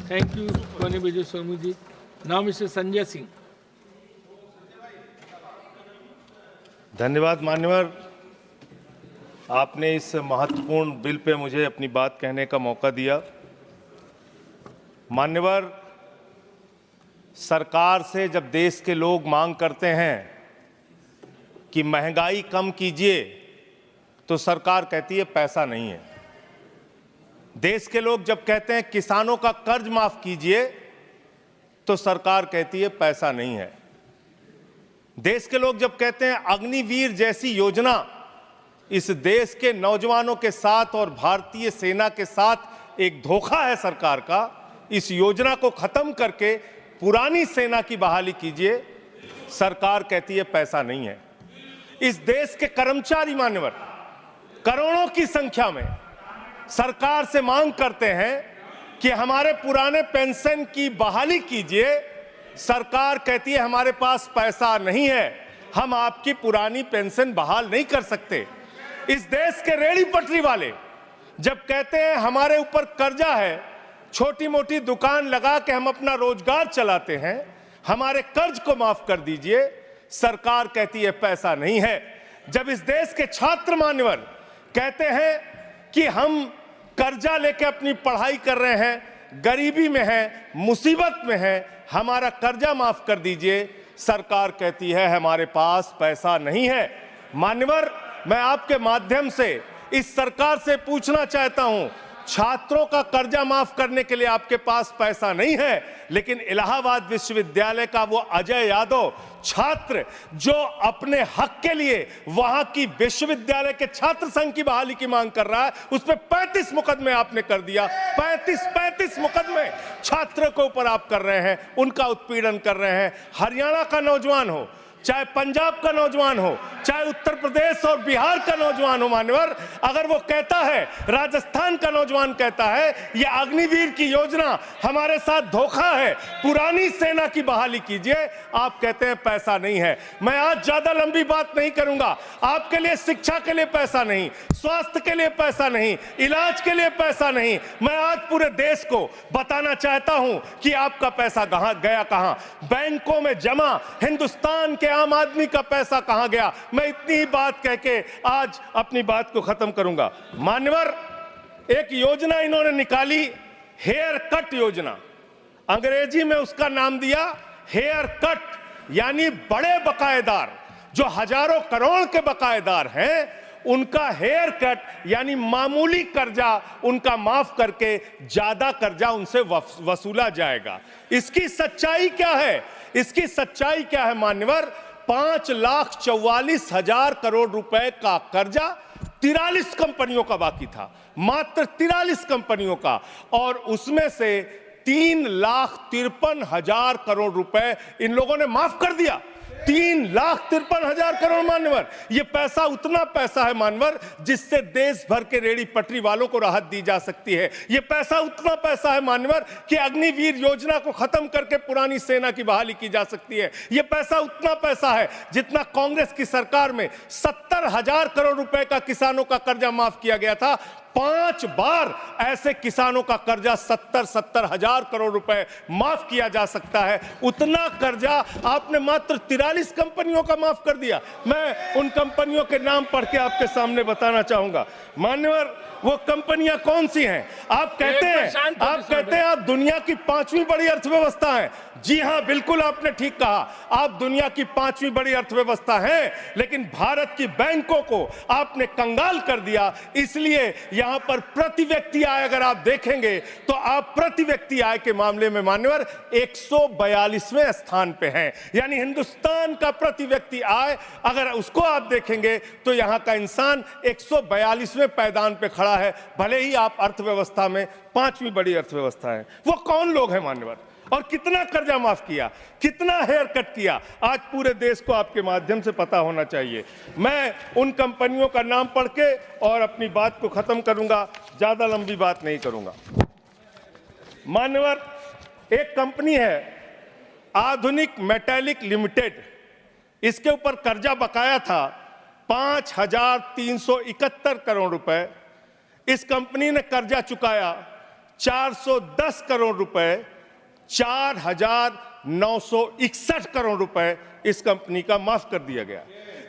Thank you, Tony Vijay Swamuji. Now, Mr. Sanjay Singh. धन्यवाद मान्यवर, आपने इस महत्वपूर्ण बिल पे मुझे अपनी बात कहने का मौका दिया। मान्यवर, सरकार से जब देश के लोग मांग करते हैं कि महंगाई कम कीजिए, तो सरकार कहती है पैसा नहीं है। देश के लोग जब कहते हैं किसानों का कर्ज माफ कीजिए, तो सरकार कहती है पैसा नहीं है। देश के लोग जब कहते हैं अग्निवीर जैसी योजना इस देश के नौजवानों के साथ और भारतीय सेना के साथ एक धोखा है सरकार का, इस योजना को खत्म करके पुरानी सेना की बहाली कीजिए, सरकार कहती है पैसा नहीं है। इस देश के कर्मचारी मान्यवर करोड़ों की संख्या में सरकार से मांग करते हैं कि हमारे पुराने पेंशन की बहाली कीजिए। सरकार कहती है हमारे पास पैसा नहीं है, हम आपकी पुरानी पेंशन बहाल नहीं कर सकते। इस देश के रेहड़ी पटरी वाले जब कहते हैं हमारे ऊपर कर्जा है, छोटी मोटी दुकान लगा के हम अपना रोजगार चलाते हैं, हमारे कर्ज को माफ कर दीजिए, सरकार कहती है पैसा नहीं है। जब इस देश के छात्र मान्यवर कहते हैं कि हम कर्जा लेके अपनी पढ़ाई कर रहे हैं, गरीबी में हैं, मुसीबत में हैं, हमारा कर्जा माफ कर दीजिए, सरकार कहती है हमारे पास पैसा नहीं है। मान्यवर, मैं आपके माध्यम से इस सरकार से पूछना चाहता हूं, छात्रों का कर्जा माफ करने के लिए आपके पास पैसा नहीं है, लेकिन इलाहाबाद विश्वविद्यालय का वो अजय यादव छात्र जो अपने हक के लिए वहां की विश्वविद्यालय के छात्र संघ की बहाली की मांग कर रहा है, उस पर 35 मुकदमे आपने कर दिया। 35 मुकदमे छात्र के ऊपर आप कर रहे हैं, उनका उत्पीड़न कर रहे हैं। हरियाणा का नौजवान हो, चाहे पंजाब का नौजवान हो, चाहे उत्तर प्रदेश और बिहार का नौजवान हो मान्यवर, अगर वो कहता है, राजस्थान का नौजवान कहता है ये अग्निवीर की योजना हमारे साथ धोखा है, पुरानी सेना की बहाली कीजिए, आप कहते हैं पैसा नहीं है। मैं आज ज्यादा लंबी बात नहीं करूंगा। आपके लिए शिक्षा के लिए पैसा नहीं, स्वास्थ्य के लिए पैसा नहीं, इलाज के लिए पैसा नहीं। मैं आज पूरे देश को बताना चाहता हूं कि आपका पैसा कहां गया, कहां बैंकों में जमा हिंदुस्तान के आम आदमी का पैसा कहां गया। मैं इतनी ही बात कह के आज अपनी बात को खत्म करूंगा। मान्यवर, एक योजना इन्होंने निकाली, हेयर कट योजना, अंग्रेजी में उसका नाम दिया हेयर कट, यानी बड़े बकायेदार जो हजारों करोड़ के बकायेदार हैं, उनका हेयर कट यानी मामूली कर्जा उनका माफ करके ज्यादा कर्जा उनसे वसूला जाएगा। इसकी सच्चाई क्या है? इसकी सच्चाई क्या है मान्यवर? 5,44,000 करोड़ रुपए का कर्जा 43 कंपनियों का बाकी था, मात्र 43 कंपनियों का, और उसमें से 3,53,000 करोड़ रुपए इन लोगों ने माफ कर दिया। 3,53,000 करोड़ मान्यवर, ये पैसा उतना पैसा है मान्यवर जिससे देश भर के रेहड़ी पटरी वालों को राहत दी जा सकती है। ये पैसा उतना पैसा है मान्यवर कि अग्निवीर योजना को खत्म करके पुरानी सेना की बहाली की जा सकती है। ये पैसा उतना पैसा है जितना कांग्रेस की सरकार में 70,000 करोड़ रुपए का किसानों का कर्जा माफ किया गया था। 5 बार ऐसे किसानों का कर्जा 70,000 करोड़ रुपए माफ किया जा सकता है। उतना कर्जा आपने मात्र 43 कंपनियों का माफ कर दिया। मैं उन कंपनियों के नाम पढ़ के आपके सामने बताना चाहूंगा। मान्यवर, वो कंपनियां कौन सी हैं? आप कहते हैं आप दुनिया की 5वीं बड़ी अर्थव्यवस्था हैं। जी हां, बिल्कुल आपने ठीक कहा, आप दुनिया की 5वीं बड़ी अर्थव्यवस्था हैं, लेकिन भारत की बैंकों को आपने कंगाल कर दिया। इसलिए यहां पर प्रति व्यक्ति आय अगर आप देखेंगे तो आप प्रति व्यक्ति आय के मामले में मान्यवर 142वें स्थान पे हैं। यानी हिंदुस्तान का प्रति व्यक्ति आय अगर उसको आप देखेंगे तो यहां का इंसान 142वें पायदान पे खड़ा है, भले ही आप अर्थव्यवस्था में 5वीं बड़ी अर्थव्यवस्था है। वो कौन लोग हैं मान्यवर, और कितना कर्जा माफ किया, कितना हेयर कट किया, आज पूरे देश को आपके माध्यम से पता होना चाहिए। मैं उन कंपनियों का नाम पढ़ के और अपनी बात को खत्म करूंगा, ज्यादा लंबी बात नहीं करूंगा। मान्यवर, एक कंपनी है आधुनिक मेटालिक लिमिटेड, इसके ऊपर कर्जा बकाया था 5,371 करोड़ रुपए। इस कंपनी ने कर्जा चुकाया 410 करोड़ रुपए, 4,961 करोड़ रुपए इस कंपनी का माफ कर दिया गया।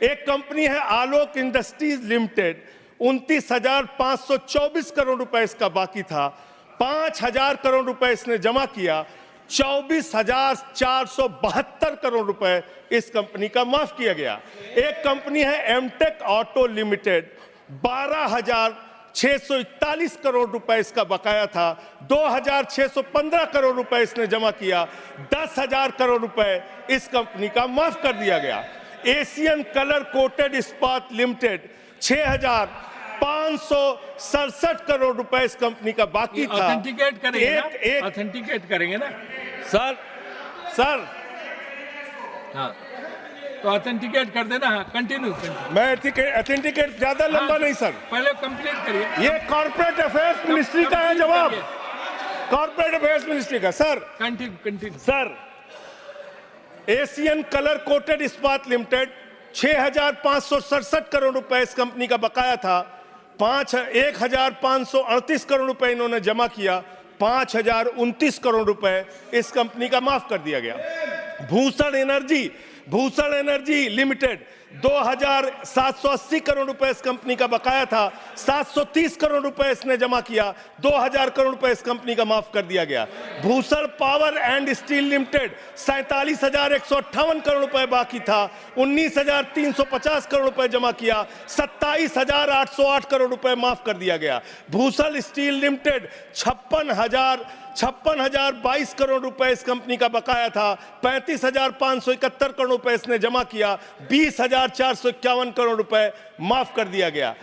एक कंपनी है आलोक इंडस्ट्रीज लिमिटेड, 29,524 करोड़ रुपए इसका बाकी था, 5,000 करोड़ रुपए इसने जमा किया, 24,472 करोड़ रुपए इस कंपनी का माफ किया गया। एक कंपनी है एमटेक ऑटो लिमिटेड, 12,641 करोड़ रुपए इसका बकाया था, 2,615 करोड़ रुपए इसने जमा किया, 10,000 करोड़ रुपए इस कंपनी का माफ कर दिया गया। एशियन कलर कोटेड इस्पात लिमिटेड, 6,567 करोड़ रुपए इस कंपनी का बाकी था। ऑथेंटिकेट करेंगे ना? ऑथेंटिकेट करेंगे ना सर हाँ, तो ऑथेंटिकेट कर देना। हाँ, कंटिन्यू। मैं ऑथेंटिकेट ज्यादा लंबा नहीं सर, पहले कंप्लीट करिए। ये कॉर्पोरेट अफेयर्स मिनिस्ट्री का है जवाब, कॉर्पोरेट अफेयर्स मिनिस्ट्री का। Sir continue. Sir, Asian colour coated इस्पात लिमिटेड, 6,567 करोड़ रुपए इस कंपनी का बकाया था, 1,538 करोड़ रुपए इन्होंने जमा किया, 5,029 करोड़ रुपए इस कंपनी का माफ कर दिया गया। भूषण एनर्जी लिमिटेड, 2,780 करोड़ रुपए इस कंपनी का बकाया था, 730 करोड़ रुपए इसने जमा किया, 2,000 करोड़ रुपए इस कंपनी का माफ कर दिया गया। Bhushan power and steel limited, 47,158 crore रुपए बाकी था, 19,350 करोड़ रुपए जमा किया, 27,808 करोड़ रुपए माफ कर दिया गया। भूषण स्टील लिमिटेड, 56,022 करोड़ रुपए इस कंपनी का बकाया था, 35,571 करोड़ रुपए इसने जमा किया, 20,451 करोड़ रुपए माफ कर दिया गया।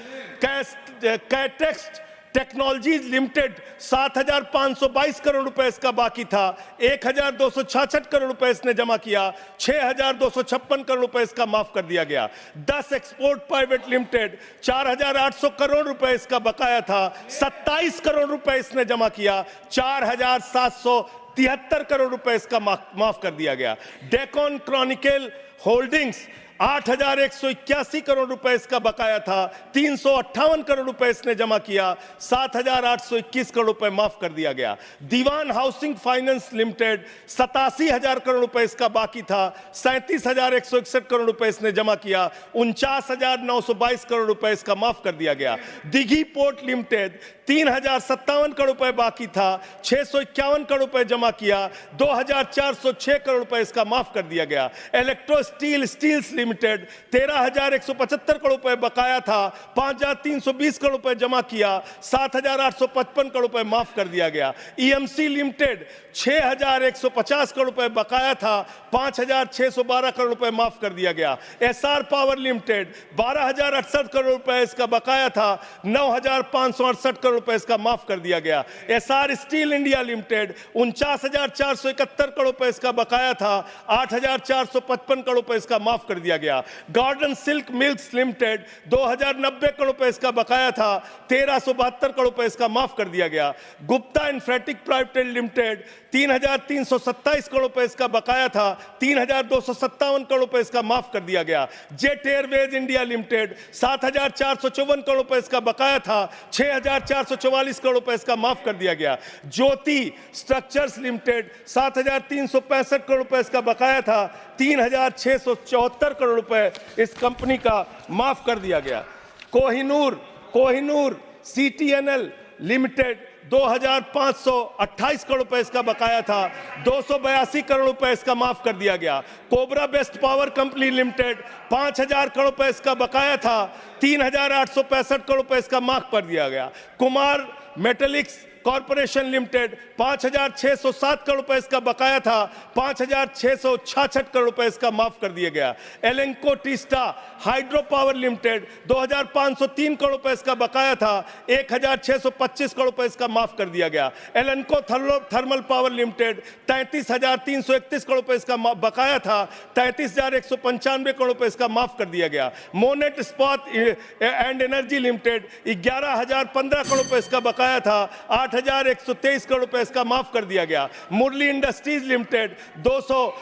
कैटेक्स टेक्नोलॉजीज लिमिटेड, 7,522 करोड़ रुपए इसका बाकी था, 1,266 करोड़ रुपए इसने जमा किया, 6,256 करोड़ रुपए इसका माफ कर दिया गया। 10 एक्सपोर्ट प्राइवेट लिमिटेड, 4,800 करोड़ रुपए इसका बकाया था, 27 करोड़ रुपए इसने जमा किया, 4,773 करोड़ रुपए इसका माफ कर दिया गया। डेकन क्रॉनिकल होल्डिंग्स, 8,181 करोड़ रुपए इसका बकाया था, 358 करोड़ रुपए इसने जमा किया, 7,821 करोड़ रुपए माफ कर दिया गया। दीवान हाउसिंग फाइनेंस लिमिटेड, 87,000 करोड़ रुपए इसका बाकी था, 37,161 करोड़ रुपए इसने जमा किया, 49,922 करोड़ रुपए इसका माफ कर दिया गया। दिघी पोर्ट लिमिटेड, 3,057 करोड़ रुपए बाकी था, 651 करोड़ रुपए जमा किया, 2,406 करोड़ रुपए इसका माफ कर दिया गया। इलेक्ट्रो स्टील्स लिमिटेड, 13,175 करोड़ रुपए बकाया था, 5,320 करोड़ रुपए जमा किया, 7,855 करोड़ रुपए माफ कर दिया गया। ईएमसी लिमिटेड, 6,150 करोड़ रुपए बकाया था, 5,612 करोड़ रुपए माफ कर दिया गया। एसआर पावर लिमिटेड, 12,068 करोड़ रुपए इसका बकाया था, 9,568 करोड़ रुपए इसका माफ कर दिया गया। SR steel India limited, 49,471 crore रुपए इसका बकाया था, 8,455 करोड़ रुपए इसका माफ कर दिया गया। Garden silk milks limited, 2,090 crore रुपए इसका बकाया था, 1,372 करोड़ रुपए इसका माफ कर दिया गया। गुप्ता इन्फेटिक प्राइवेट लिमिटेड, 3,327 करोड़ रुपए इसका बकाया था, 3,257 करोड़ रुपए इसका माफ कर दिया गया। Jet Airways India limited, 7,454 crore रुपए इसका बकाया था, 6,444 करोड़ रुपए इसका माफ कर दिया गया। ज्योति स्ट्रक्चर्स लिमिटेड, 7,365 करोड़ रुपए इसका बकाया था, 3,674 करोड़ रुपए इस कंपनी का माफ कर दिया गया। कोहिनूर सीटीएनएल लिमिटेड, 2,528 करोड़ रुपए इसका बकाया था, 282 करोड़ रुपए इसका माफ कर दिया गया। Cobra best power company limited, 5,000 crore रुपए इसका बकाया था, 3,865 करोड़ रुपए इसका माफ कर दिया गया। Kumar metallics corporation limited, 5,607 crore रुपए इसका बकाया था, 5,666 करोड़ रुपए इसका माफ कर दिया गया। Lanco Teesta hydro power limited, 2,503 crore रुपए इसका बकाया था, 1,625 करोड़ रुपए इसका माफ कर दिया गया। एलेंको थर्मल पावर लिमिटेड, 33,331 करोड़ रुपए इसका बकाया था, 33,195 करोड़ रुपए इसका माफ कर दिया गया। मोनेट इस्पात एंड एनर्जी लिमिटेड, 11,015 करोड़ रुपए इसका बकाया था, 8,123 करोड़ रुपए इसका माफ कर दिया गया। मुरली इंडस्ट्रीज लिमिटेड, 200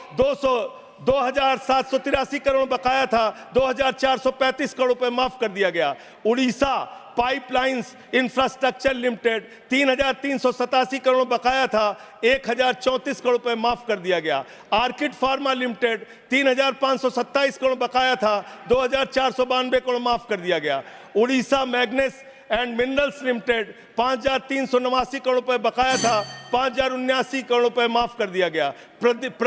2,783 करोड़ बकाया था, 2,435 करोड़ रुपए माफ कर दिया गया। Orissa pipelines infrastructure limited 3,387 crore बकाया था, 1,034 करोड़ रुपए माफ कर दिया गया। आर्किड फार्मा लिमिटेड 3,527 करोड़ बकाया था, 2,492 करोड़ माफ कर दिया गया। Orissa मैग्नेस and minerals limited 5,389 crore रुपए बकाया था, 5,079 करोड़ रुपए माफ कर दिया गया। प्रदीप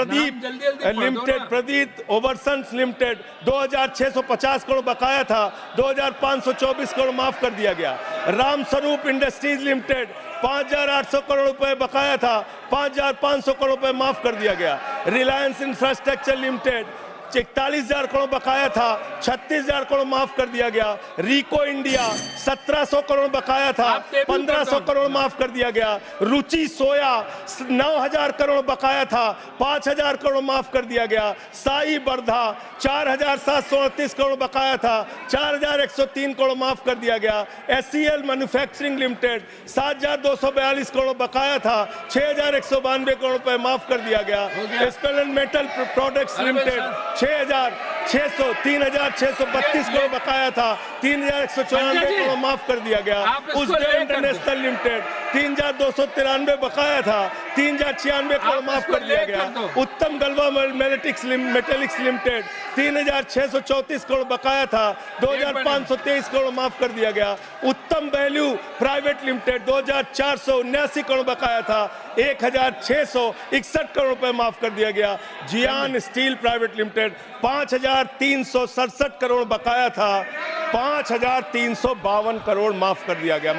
लिमिटेड, प्रदीप ओवरसन्स लिमिटेड 2,650 करोड़ बकाया था, 2,524 करोड़ माफ कर दिया गया। रामस्वरूप इंडस्ट्रीज लिमिटेड 5,800 करोड़ रुपए बकाया था, 5,500 करोड़ रुपए माफ कर दिया गया। रिलायंस इंफ्रास्ट्रक्चर लिमिटेड 41,000 करोड़ बकाया था, 36,000 करोड़ माफ कर दिया गया। रिको इंडिया 1,700 करोड़ बकाया था, 1,500 करोड़ माफ कर दिया गया। रुचि सोया 9,000 करोड़ बकाया था, 5,000 करोड़ माफ कर दिया गया। साई बर्धा 4,738 करोड़ बकाया था, 4,103 करोड़ माफ कर दिया गया। SCL मैन्युफैक्चरिंग लिमिटेड 7,242 करोड़ बकाया था, 6,192 करोड़ रुपए माफ कर दिया गया। स्पेलेंट मेटल प्रोडक्ट्स लिमिटेड 3,632 करोड़ बकाया था, 3,194 करोड़ माफ कर दिया गया। उज्जैन इंटरनेशनल लिमिटेड 3,293 बकाया था, 3,096 करोड़ माफ कर दिया गया। उत्तम गलवा मेटेलिक्स लिमिटेड 3,634 करोड़ बकाया था, 2,523 करोड़ माफ कर दिया गया। उत्तम वैल्यू प्राइवेट लिमिटेड 2,479 करोड़ बकाया था, 1,661 करोड़ रुपए माफ कर दिया गया। जियान स्टील प्राइवेट लिमिटेड 5,367 करोड़ बकाया था, 5,352 करोड़ माफ कर दिया गया।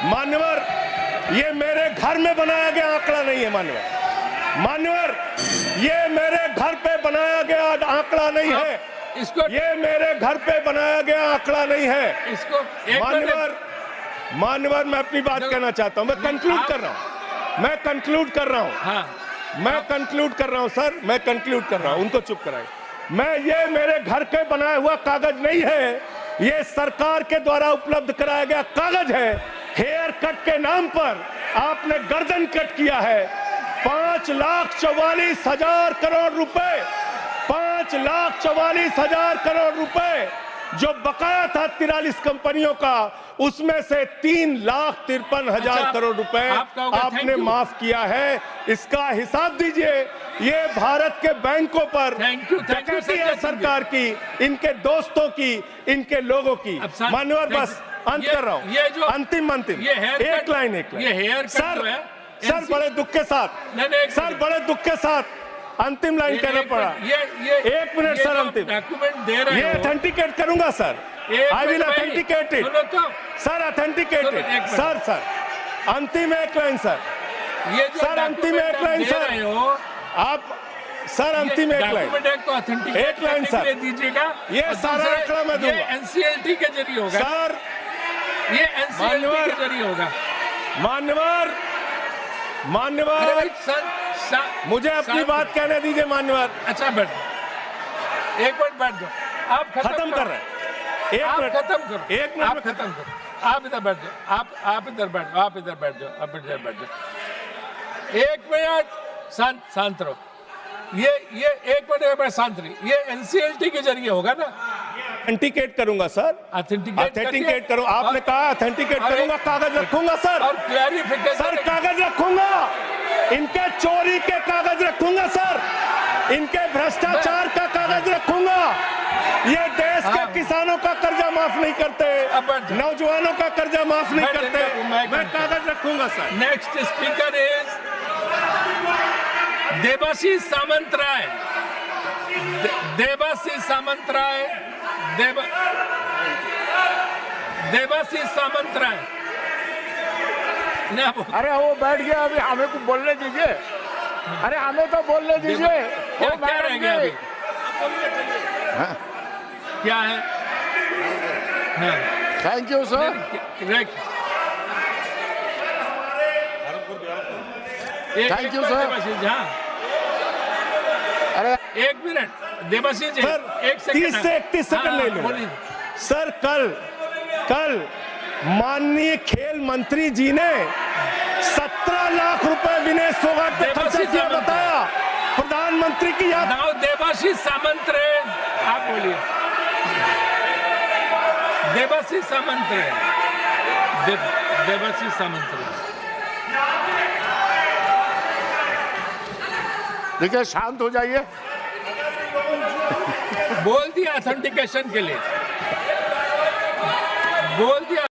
मान्यवर, ये मेरे घर में बनाया गया आंकड़ा नहीं है। मान्यवर, ये मेरे घर पे बनाया गया आंकड़ा नहीं है। ये मेरे घर पे बनाया गया आंकड़ा नहीं है। मान्यवर, मैं अपनी बात कहना चाहता हूं। मैं कंक्लूड कर रहा हूं। मैं कंक्लूड कर रहा हूं सर, मैं कंक्लूड कर रहा हूं। उनको चुप कराए। ये मेरे घर के बनाया हुआ कागज नहीं है, ये सरकार के द्वारा उपलब्ध कराया गया कागज है। हेयर कट के नाम पर आपने गर्दन कट किया है। 5,44,000 करोड़ रुपए, 5,44,000 करोड़ रुपए जो बकाया था 43 कंपनियों का, उसमें से 3,53,000 करोड़ रुपए आपने माफ किया है। इसका हिसाब दीजिए। ये भारत के बैंकों पर डकैती है सरकार की, इनके दोस्तों की, इनके लोगों की। मान्यवर, बस अंत कर रहा हूं। अंतिम एक लाइन सर, बड़े दुख के साथ अंतिम लाइन कहना पड़ा। 1 मिनट सर, अंतिम डॉक्यूमेंट दे रहे हो, ऑथेंटिकेट करूंगा sir. I will authenticate it sir, authenticate it sir. अंतिम एक लाइन सर, अंतिम एक लाइन सर, आप सर अंतिम एक लाइन सर दीजिएगा। ये सारा आंकड़ा मैं दूंगा। एनसीएलटी के जरिए होगा सर, ये एनसीएलटी के जरिए होगा। मान्यवर, मुझे अपनी बात कहने दीजिए। मान्यवर, अच्छा बैठ जाओ, एक मिनट बैठ जाओ। आप खत्म कर रहे हैं। एक मिनट आप खत्म करो। आप इधर बैठ जाओ, आप इधर बैठ जाओ, आप इधर बैठ जाओ। 1 मिनट शांत रहो। ये 1 मिनट शांत रही। ये एनसीएलटी के जरिए होगा ना? ऑथेंटिकेट करूंगा सर, ऑथेंटिकेट करूं। आपने कहा ऑथेंटिकेट करूंगा, कागज रखूंगा सर, और क्लैरिफिकेशन सर, कागज रखूंगा। इनके चोरी के कागज रखूंगा सर, इनके भ्रष्टाचार का कागज रखूंगा। ये देश के किसानों का कर्जा माफ नहीं करते, नौजवानों का कर्जा माफ नहीं करते। मैं कागज रखूंगा sir. Next speaker is Debashish Samanta Roy. Debashish Samanta Roy. अरे वो बैठ गया, अभी हमें को बोलने दीजिए। अरे हमें तो बोलने दीजिए। क्या रह गया अभी? क्या है? Thank you sir. Thank you sir. अरे 1 मिनट देबाशीष जी, सर 30 से 31 सेकंड ले लो सर। कल माननीय खेल मंत्री जी ने 17 लाख रुपए विनेश फोगाट पे खर्चा किया बताया। प्रधानमंत्री प्रधानमंत्री की याद। नाउ देवाशीष सामंत रहे, आप बोलिए। देवाशीष सामंत रहे, देवाशीष सामंत रहे। देखिए, शांत हो जाइए। बोल दिया ऑथेंटिकेशन के लिए, बोल दिया।